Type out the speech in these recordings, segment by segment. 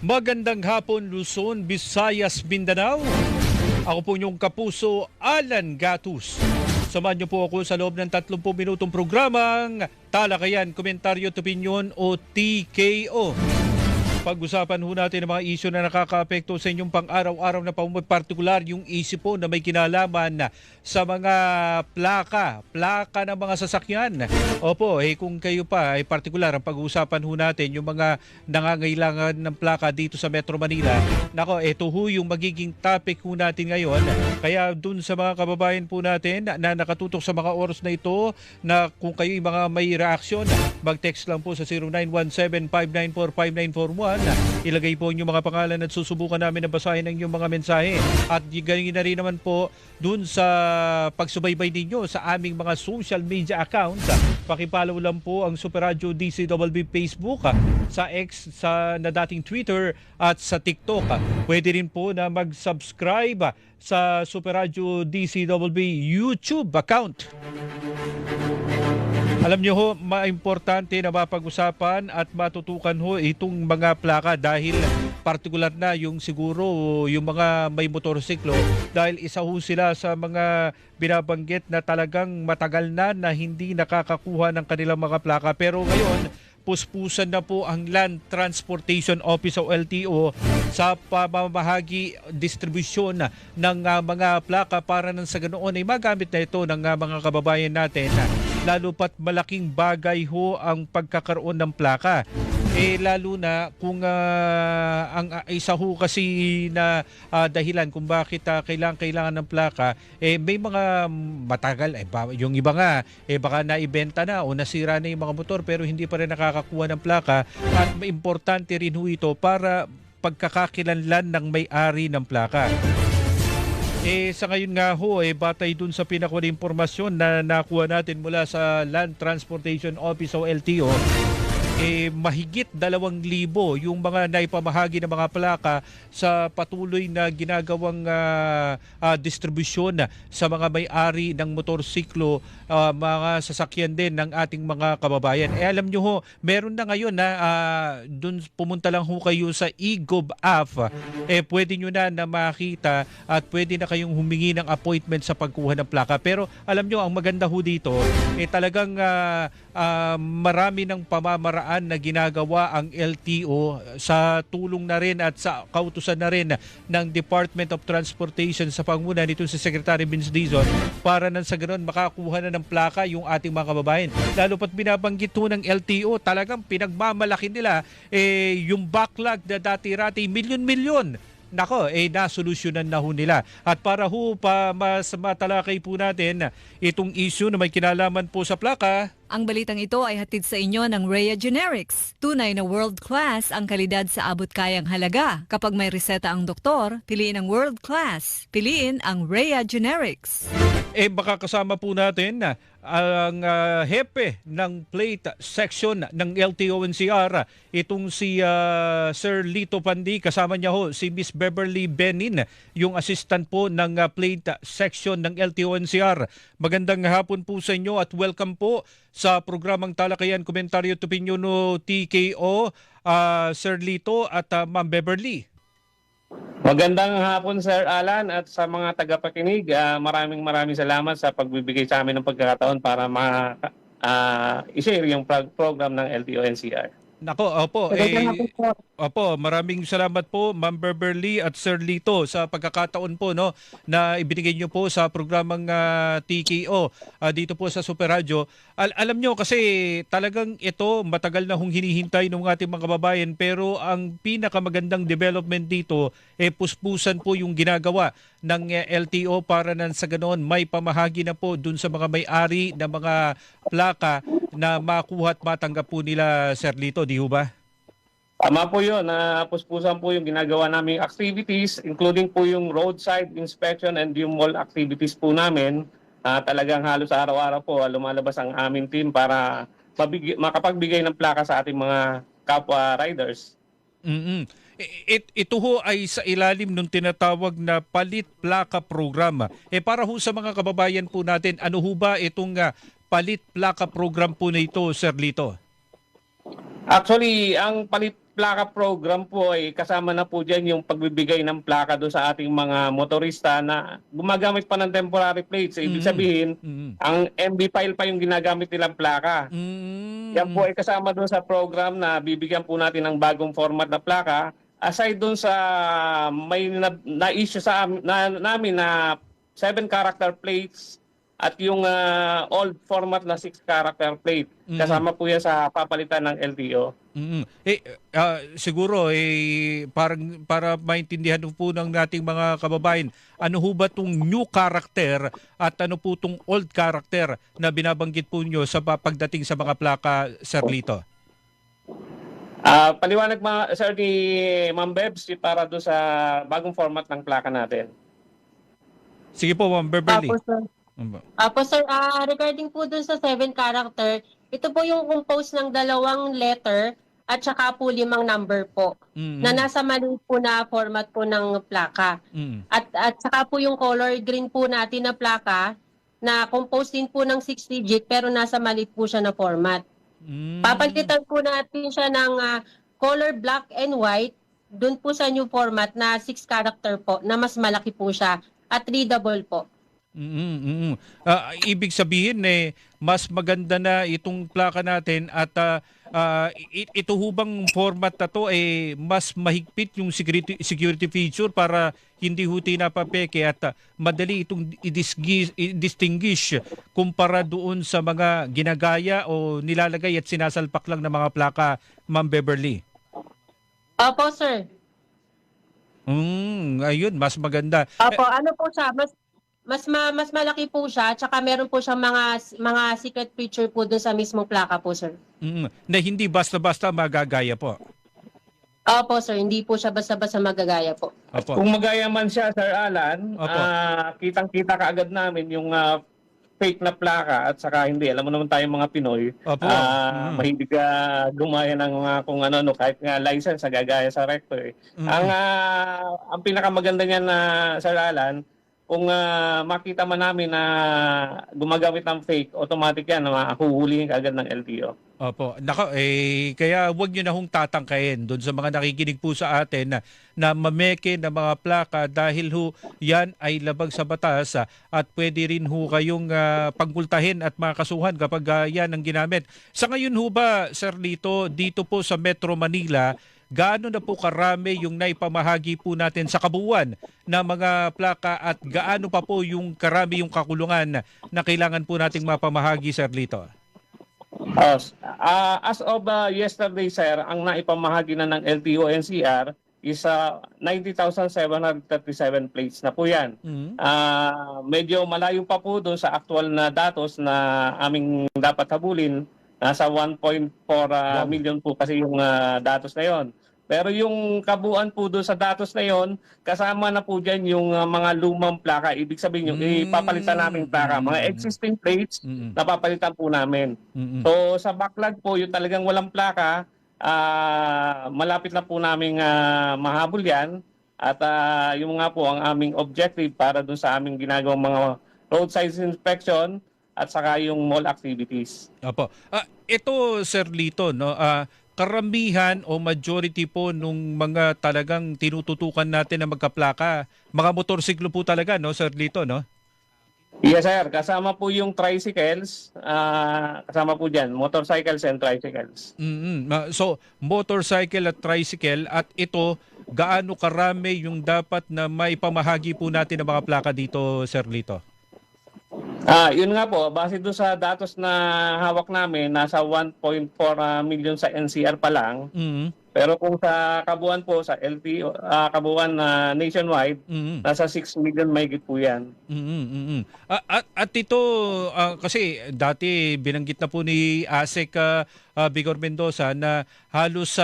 Magandang hapon Luzon, Visayas, Mindanao. Ako po inyong kapuso, Alan Gatus. Samahan niyo po ako sa loob ng 30 minutong programang Talakayan, Komentaryo at Opinyon o TKO. Pag-usapan ho natin ang mga isyu na nakakaapekto sa inyong pang-araw-araw na pamumuhay. Partikular yung isyu po na may kinalaman sa mga plaka ng mga sasakyan. Opo, kung kayo pa ay partikular ang pag-uusapan ho natin yung mga nangangailangan ng plaka dito sa Metro Manila. Nako, ito ho yung magiging topic ho natin ngayon. Kaya dun sa mga kababayan po natin na nakatutok sa mga oras na ito, na kung kayo yung mga may reaksyon, mag-text lang po sa 0917-594-5941. Ilagay po inyong mga pangalan at susubukan namin na basahin ang inyong mga mensahe. At ganyan na rin naman po dun sa pagsubaybay ninyo sa aming mga social media accounts. Pakipollow lang po ang Super Radio DCWB Facebook, sa X, na dating Twitter at sa TikTok. Pwede rin po na mag-subscribe sa Super Radio DCWB YouTube account. Alam niyo ho, maimportante na mapag-usapan at matutukan ho itong mga plaka dahil partikular na yung siguro yung mga may motorsiklo dahil isa ho sila sa mga binabanggit na talagang matagal na hindi nakakakuha ng kanilang mga plaka. Pero ngayon, puspusan na po ang Land Transportation Office o LTO sa pamamahagi distribusyon ng mga plaka para nang sa ganoon ay magamit na ito ng mga kababayan natin. Lalo pat malaking bagay ho ang pagkakaroon ng plaka. Lalo na kung ang isa ho kasi na dahilan kung bakit kailangan ng plaka, may mga matagal, yung iba nga, baka naibenta na o nasira na yung mga motor pero hindi pa rin nakakakuha ng plaka. At importante rin ho ito para pagkakakilanlan ng may-ari ng plaka. Sa ngayon nga ho, batay dun sa pinakuha impormasyon na nakuha natin mula sa Land Transportation Office o LTO, mahigit 2,000 yung mga naipamahagi ng mga plaka sa patuloy na ginagawang distribusyon sa mga may-ari ng motorsiklo, mga sasakyan din ng ating mga kababayan. Alam nyo ho, meron na ngayon na dun pumunta lang ho kayo sa eGov app, pwede nyo na makita at pwede na kayong humingi ng appointment sa pagkuha ng plaka. Pero alam nyo, ang maganda ho dito, talagang marami ng pamamaraan na ginagawa ang LTO sa tulong na rin at sa kautusan na rin ng Department of Transportation sa panguna nito si Secretary Vince Dizon para nang sa ganoon makakuha na ng plaka yung ating mga kababayan. Lalo pat binabanggit ho ng LTO, talagang pinagmamalaki nila yung backlog na dati-rati milyon-milyon. Nako, nasolusyonan na ho nila. At para ho pa mas matalakay po natin itong issue na may kinalaman po sa plaka. Ang balitang ito ay hatid sa inyo ng Rhea Generics. Tunay na world class ang kalidad sa abot kayang halaga. Kapag may reseta ang doktor, piliin ang world class. Piliin ang Rhea Generics. Baka kasama po natin ang hepe ng plate section ng LTO-NCR, itong si Sir Lito Pandi. Kasama niya ho si Miss Beverly Benin, yung assistant po ng plate section ng LTO-NCR. Magandang hapon po sa inyo at welcome po sa programang Talakayan, Komentaryo at Opinyon o TKO, Sir Lito at Ma'am Beverly. Magandang hapon Sir Alan at sa mga tagapakinig. Maraming salamat sa pagbibigay sa amin ng pagkakataon para i-share yung program ng LTO-NCR. Nako, maraming salamat po Ma'am Beverly at Sir Lito sa pagkakataon po na ibinigay niyo po sa programang TKO dito po sa Super Radio. Alam niyo kasi talagang ito matagal na hong hinihintay ng ating mga kababayan, pero ang pinakamagandang development dito puspusan po yung ginagawa ng LTO para nang sa ganoon may pamahagi na po dun sa mga may-ari ng mga plaka na makuha at matanggap po nila, Sir Lito, di ho ba? Tama po yun. Puspusan po yung ginagawa naming activities, including po yung roadside inspection and yung mall activities po namin. Talagang halos araw-araw po lumalabas ang aming team para makapagbigay ng plaka sa ating mga kapwa riders. Ito ho ay sa ilalim ng tinatawag na Palit Plaka Program. Para ho sa mga kababayan po natin, ano ho ba itong Palit Plaka Program po na ito, Sir Lito? Actually, ang Palit plaka program po ay kasama na po dyan yung pagbibigay ng plaka doon sa ating mga motorista na gumagamit pa ng temporary plates. Ibig sabihin, ang MB file pa yung ginagamit nilang plaka. Yan po ay kasama doon sa program na bibigyan po natin ng bagong format na plaka. Aside doon sa may na-issue namin na 7 character plates at yung old format na 6 character plate. Kasama po yan sa papalitan ng LTO. Siguro parang para maintindihan po ng nating mga kababayan, ano ho ba tong new character at ano po tong old character na binabanggit po nyo sa pagdating sa mga plaka, Sir Lito? Paliwanag sir ni Ma'am Bebs para doon sa bagong format ng plaka natin. Sige po, Ma'am Beverly. Apo sir, regarding po dun sa 7 character, ito po yung compose ng 2 letter at saka po 5 number po na nasa mali po na format po ng plaka. At saka po yung color green po natin na plaka na composed din po ng 6 digit pero nasa mali po siya na format. Papalitan po natin siya ng color black and white dun po sa new format na 6 character po na mas malaki po siya at readable po. Ibig sabihin mas maganda na itong plaka natin at ito hubang format na to mas mahigpit yung security feature para hindi ho tinapapeke at madali itong i-distinguish kumpara doon sa mga ginagaya o nilalagay at sinasalpak lang ng mga plaka, Ma'am Beverly. Opo sir. Ayun, mas maganda. Opo, ano po siya, mas malaki po siya, tsaka meron po siyang mga secret feature po dun sa mismong plaka po, sir. Na hindi basta-basta magagaya po. Opo, sir. Hindi po siya basta-basta magagaya po. Opo. Kung magaya man siya, Sir Alan, kitang-kita kaagad namin yung fake na plaka at saka hindi. Alam mo naman tayong mga Pinoy, mahilig gumaya ng kung ano, kahit nga license, gagaya sa recto. Ang pinakamaganda niyan na Sir Alan, kung makita man namin na gumagamit ng fake, automatic yan, mahuhulihin agad ng LTO. Opo. Kaya wag nyo na hong tatangkayin doon sa mga nakikinig po sa atin na mameke ng mga plaka dahil yan ay labag sa batas at pwede rin kayong pagkultahin at makasuhan kapag yan ang ginamit. Sa ngayon ba, Sir Lito, dito po sa Metro Manila, gaano na po karami yung naipamahagi po natin sa kabuuan na mga plaka at gaano pa po yung karami yung kakulungan na kailangan po nating mapamahagi, Sir Lito? As of yesterday, sir, ang naipamahagi na ng LTO-NCR is 90,737 plates na po yan. Medyo malayo pa po doon sa actual na datos na aming dapat habulin. Nasa 1.4 million po kasi yung datos na yon. Pero yung kabuuan po doon sa datos na yon, kasama na po dyan yung mga lumang plaka. Ibig sabihin yung ipapalitan namin plaka. Mga existing plates, napapalitan po namin. So sa backlog po, yung talagang walang plaka, malapit na po namin mahabol yan. At yung nga po ang aming objective para doon sa aming ginagawang mga roadside inspection at saka yung mall activities. Opo. Ito, Sir Lito, no, karamihan o majority po nung mga talagang tinututukan natin na magkaplaka, mga motorsiklo po talaga, no, Sir Lito, no? Yes, sir. Kasama po yung tricycles, kasama po dyan, motorcycles and tricycles. So, motorcycle at tricycle, at ito, gaano karami yung dapat na maipamahagi po natin ng mga plaka dito, Sir Lito? Yun nga po, base doon sa datos na hawak namin, nasa 1.4 million sa NCR pa lang. Pero kung sa kabuuan po, sa LTO, kabuuan nationwide, nasa 6 million mahigit po yan. At ito, kasi dati binanggit na po ni ASEC Bigor Mendoza na halos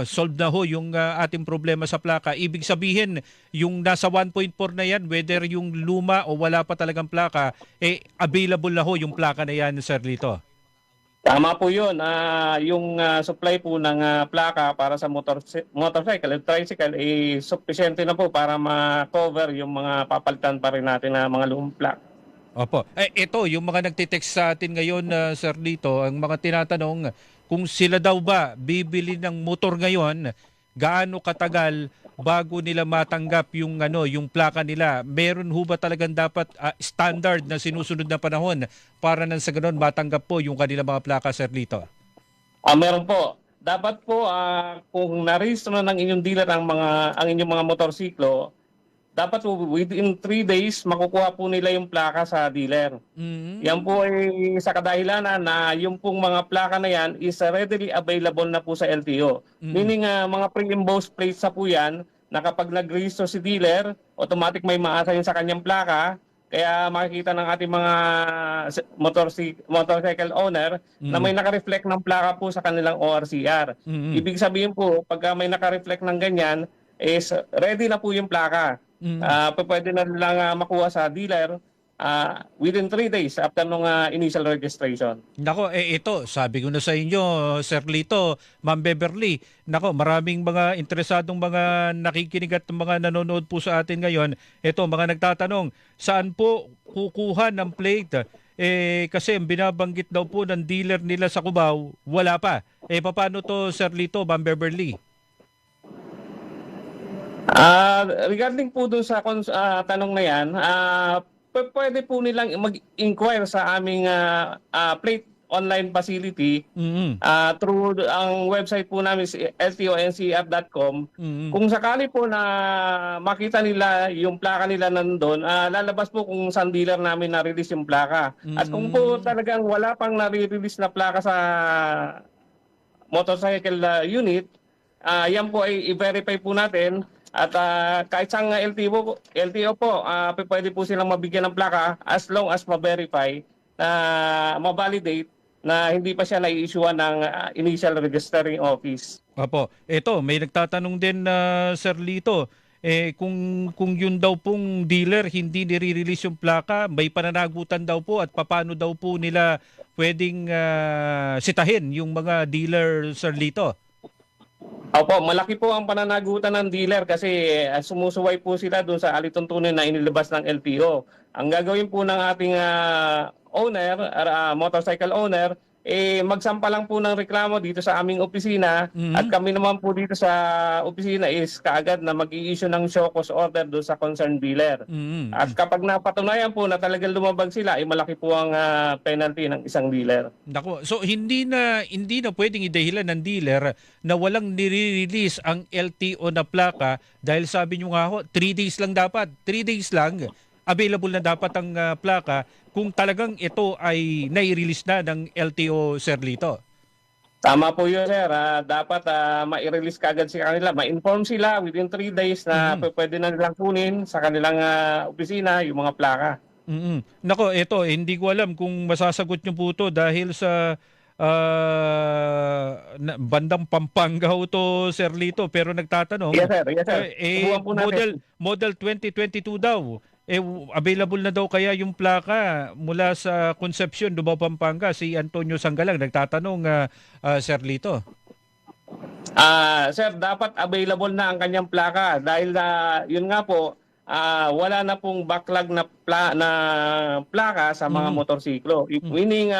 solved na yung ating problema sa plaka. Ibig sabihin, yung nasa 1.4 na yan, whether yung luma o wala pa talagang plaka, available na yung plaka na yan, Sir Lito. Tama po yun. Yung supply po ng plaka para sa motorcycle at tricycle sufficiente na po para ma-cover yung mga papalitan pa rin natin na mga lumang plaka. Opo. Ito, yung mga nagtitext sa atin ngayon, Sir Lito, ang mga tinatanong kung sila daw ba bibili ng motor ngayon, gaano katagal bago nila matanggap yung yung plaka nila? Meron ho ba talagang dapat standard na sinusunod na panahon para nang sa ganoon matanggap po yung kanilang mga plaka, Sir Lito? Meron po. Dapat po kung na-register na ng inyong dealer ang inyong mga motorsiklo, dapat po within 3 days makukuha po nila yung plaka sa dealer. Yan po ay sa kadahilanan na yung pong mga plaka na yan is readily available na po sa LTO. Meaning mga pre-embossed plates na po yan na kapag nag-register si dealer, automatic may maasa yun sa kanyang plaka. Kaya makikita ng ating mga motorcycle owner na may naka-reflect ng plaka po sa kanilang ORCR. Ibig sabihin po, pag may naka-reflect ng ganyan, is ready na po yung plaka. Pwede na lang makuha sa dealer within 3 days after nung initial registration. Nako, ito, sabi ko na sa inyo, Sir Lito, Ma'am Beverly, nako, maraming mga interesadong mga nakikinig at mga nanonood po sa atin ngayon. Ito, mga nagtatanong, saan po kukuha ng plate? Kasi binabanggit daw po ng dealer nila sa Cubao, wala pa. Paano to, Sir Lito, Ma'am Beverly? Regarding po dun sa tanong na yan, pwede po nilang mag-inquire sa aming plate online facility through ang website po namin ltoncr.com. Kung sakali po na makita nila yung plaka nila nandun, lalabas po kung saan dealer namin na-release yung plaka. At kung po talagang wala pang na-release na plaka sa motorcycle unit, yan po ay i-verify po natin. At kahit sa LTO po, pwede po silang mabigyan ng plaka as long as ma-verify na ma-validate na hindi pa siya na-i-issuean ng initial registering office. Opo. Ito, may nagtatanong din na Sir Lito, kung yun daw pong dealer hindi nire-release yung plaka, may pananagutan daw po at paano daw po nila pwedeng sitahin yung mga dealer, Sir Lito? Opo, malaki po ang pananagutan ng dealer kasi sumusuway po sila doon sa alituntunin na inilabas ng LTO. Ang gagawin po ng ating owner, motorcycle owner, magsampa lang po ng reklamo dito sa aming opisina at kami naman po dito sa opisina is kaagad na mag-i-issue ng show cause order doon sa concerned dealer. At kapag napatunayan po na talagang lumabag sila, malaki po ang penalty ng isang dealer. Nako, so hindi na pwedeng idahilan ng dealer na walang nire-release ang LTO na plaka dahil sabi nyo nga ho, 3 days lang dapat. 3 days lang available na dapat ang plaka kung talagang ito ay nai-release na ng LTO, Sir Lito. Tama po yun, sir. Dapat ma-release kagad sa kanila. Ma-inform sila within 3 days na pwede na nilang kunin sa kanilang opisina yung mga plaka. Nako, ito, hindi ko alam kung masasagot nyo po ito dahil sa bandang Pampanga ho to, Sir Lito, pero nagtatanong. Yes, sir. Yes, sir. Model 2022 daw. Available na daw kaya yung plaka mula sa Concepcion, Davao, Pampanga? Si Antonio Sanggalang nagtatanong, Sir Lito. Sir, dapat available na ang kanyang plaka dahil yun nga po, wala na pong backlog na plaka sa mga motorsiklo. Meaning,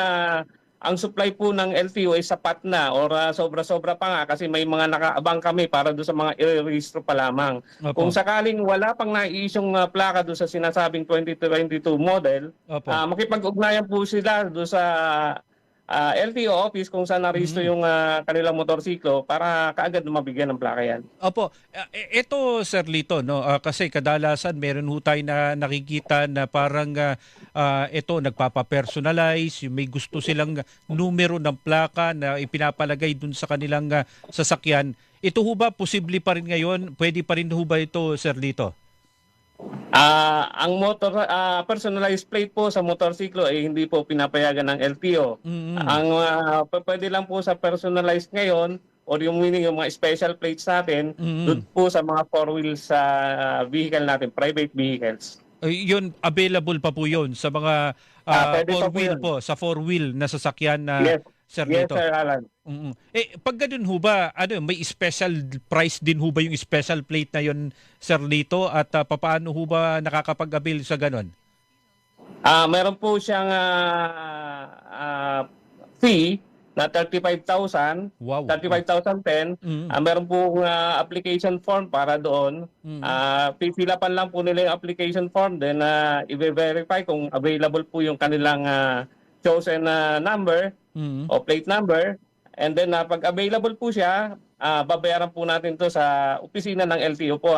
ang supply po ng LTO ay sapat na or sobra-sobra pa nga kasi may mga nakaabang kami para doon sa mga i-register pa lamang. Opo. Kung sakaling wala pang naiisyong plaka doon sa sinasabing 2022 model, makipag-ugnayan po sila doon sa LTO office kung saan na-register yung kanilang motorsiklo para kaagad mabigyan ng plaka yan. Opo. Ito, Sir Lito, no, kasi kadalasan meron ho tayo na nakikita na parang ito nagpapa-personalize, may gusto silang numero ng plaka na ipinapalagay dun sa kanilang sasakyan. Ito ho ba posible pa rin ngayon? Pwede pa rin ho ba ito, Sir Lito? Ang personalized plate po sa motorsiklo ay hindi po pinapayagan ng LTO. Ang pwede lang po sa personalized ngayon or yung meaning yung mga special plates natin doon po sa mga four wheels sa vehicle natin, private vehicles. Yun, available pa po yun sa mga four-wheel po, sa four-wheel na sasakyan na Sir Lito. Yes, Sir Alan. Pag ganun ho ba, may special price din ho ba yung special plate na yun, Sir Lito? At paano ho ba nakakapag-avail sa ganun? Meron po siyang fee na 35,000, Wow. 35,010. Meron po application form para doon. Pipilapan lang po nila yung application form, then i-verify kung available po yung kanilang chosen number o plate number. And then pag available po siya, babayaran po natin to sa opisina ng LTO po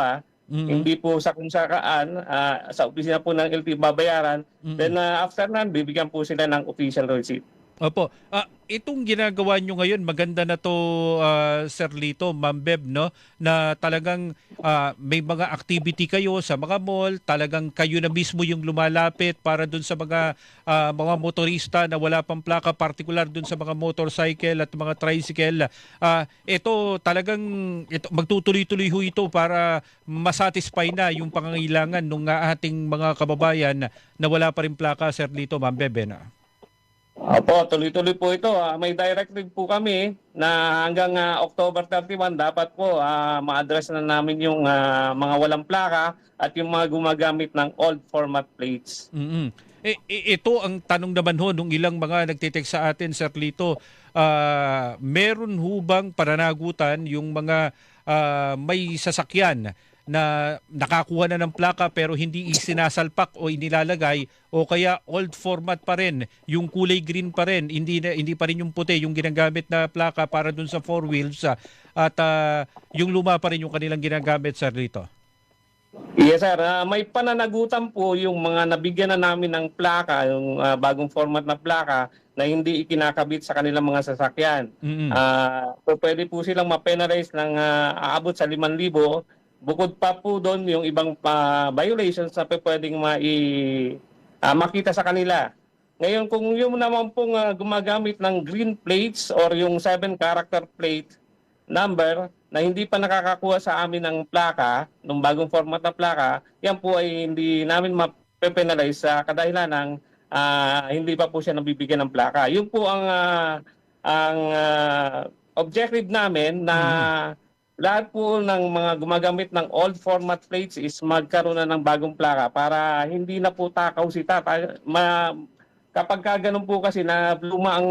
Hindi po sa kung saan, sa opisina po ng LTO babayaran. Then after nan, bibigyan po sila ng official receipt. Opo. Itong ginagawa nyo ngayon, maganda na to, Sir Lito, Ma'am Bev, no? Na talagang may mga activity kayo sa mga mall, talagang kayo na mismo yung lumalapit para dun sa mga motorista na wala pang plaka, particular dun sa mga motorcycle at mga tricycle. Ito talagang magtutuloy-tuloy ho ito para masatisfy na yung pangangailangan ng ating mga kababayan na wala pa rin plaka, Sir Lito, Ma'am Bev, na. Opo, tuloy-tuloy po ito. May directive po kami na hanggang October 31 dapat po ma-address na namin yung mga walang plaka at yung mga gumagamit ng old format plates. Ito ang tanong naman ho nung ilang mga nagtitext sa atin, Sir Lito. Meron ho bang pananagutan yung mga may sasakyan na nakakuha na ng plaka pero hindi isinasalpak o inilalagay, o kaya old format pa rin, yung kulay green pa rin, hindi pa rin yung puti yung ginagamit na plaka para dun sa four wheels, at yung luma pa rin yung kanilang ginagamit, Sir Lito? Yes sir, may pananagutan po yung mga nabigyan na namin ng plaka, yung bagong format na plaka na hindi ikinakabit sa kanilang mga sasakyan. So pwede po silang ma-penalize ng aabot sa 5,000. Bukod pa po doon yung ibang violations na pwedeng makita sa kanila. Ngayon, kung yung naman pong gumagamit ng green plates or yung 7-character plate number na hindi pa nakakakuha sa amin ng plaka, ng bagong format na plaka, yan po ay hindi namin mape-penalize sa kadahilan ng hindi pa po siya nabibigyan ng plaka. Yun po ang objective namin na lahat po ng mga gumagamit ng old format plates is magkaroon na ng bagong plaka para hindi na po takaw si tata. Kapag ganun po kasi na luma ang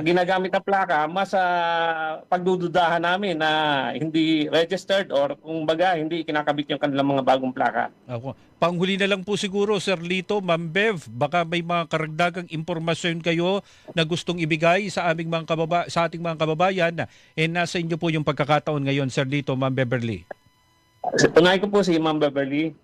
ginagamit na plaka, mas pagdududahan namin na hindi registered or kung baga hindi kinakabit yung kanilang mga bagong plaka. Panghuli na lang po siguro, Sir Lito, Ma'am Bev, baka may mga karagdagang impormasyon kayo na gustong ibigay sa ating mga kababayan, nasa inyo po yung pagkakataon ngayon, Sir Lito, Ma'am Beverly. Tunayan ko po si Ma'am Beverly.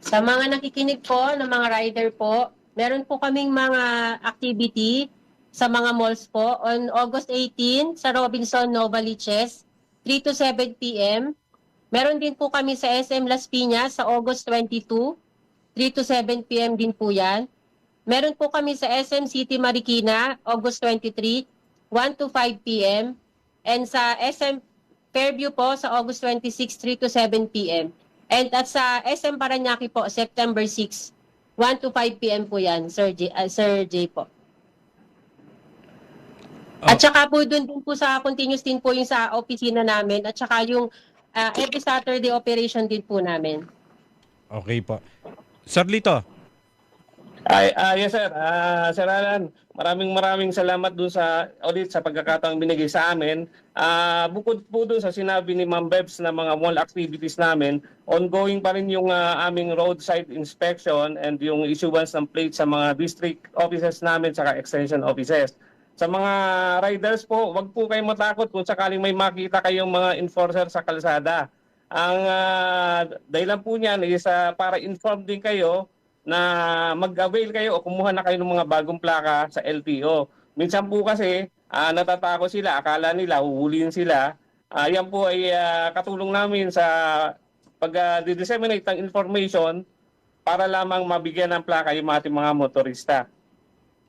Sa mga nakikinig po ng mga rider po, meron po kaming mga activity sa mga malls po on August 18 sa Robinson Novaliches, 3 to 7 p.m. Meron din po kami sa SM Las Piñas sa August 22, 3 to 7 p.m. din po yan. Meron po kami sa SM City Marikina, August 23, 1 to 5 p.m. And sa SM Fairview po sa August 26, 3 to 7 p.m. And at sa SM Parañaque po, September 6, 1 to 5 p.m. po yan, Sir J po. At saka po doon din po sa continuous din po yung sa opisina namin at saka yung every Saturday operation din po namin. Okay po. Sir Lito. Yes sir. Sir Alan, maraming salamat dun ulit sa pagkakataong binigay sa amin. Bukod po dun sa sinabi ni Ma'am Bebs na mga mall activities namin, ongoing pa rin yung aming roadside inspection and yung issuance ng plates sa mga district offices namin saka extension offices. Sa mga riders po, wag po kayong matakot kung sakaling may makita kayong mga enforcer sa kalsada. Ang dahilan po niyan is para inform din kayo na mag-avail kayo o kumuha na kayo ng mga bagong plaka sa LTO. Minsan po kasi natatakot sila, akala nila huhulihin sila. Yan po ay katulong namin sa pag-disseminate ng information para lamang mabigyan ng plaka yung ating mga motorista.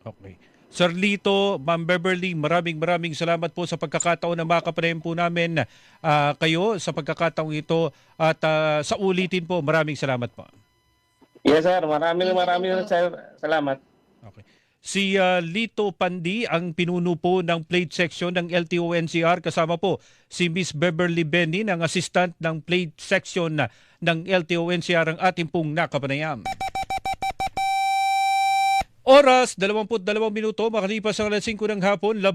Okay. Sir Lito, Ma'am Beverly, maraming salamat po sa pagkakataon na makaparehem po namin kayo sa pagkakataong ito at sa ulitin po, maraming salamat po. Yes sir, maraming salamat. Okay. Si Lito Pandi ang pinuno po ng plate section ng LTO-NCR, kasama po si Miss Beverly Benny, ang assistant ng plate section ng LTO-NCR, ang ating pong nakapanayam. Oras, 22 minuto, makalipas ang alas 5 ng hapon.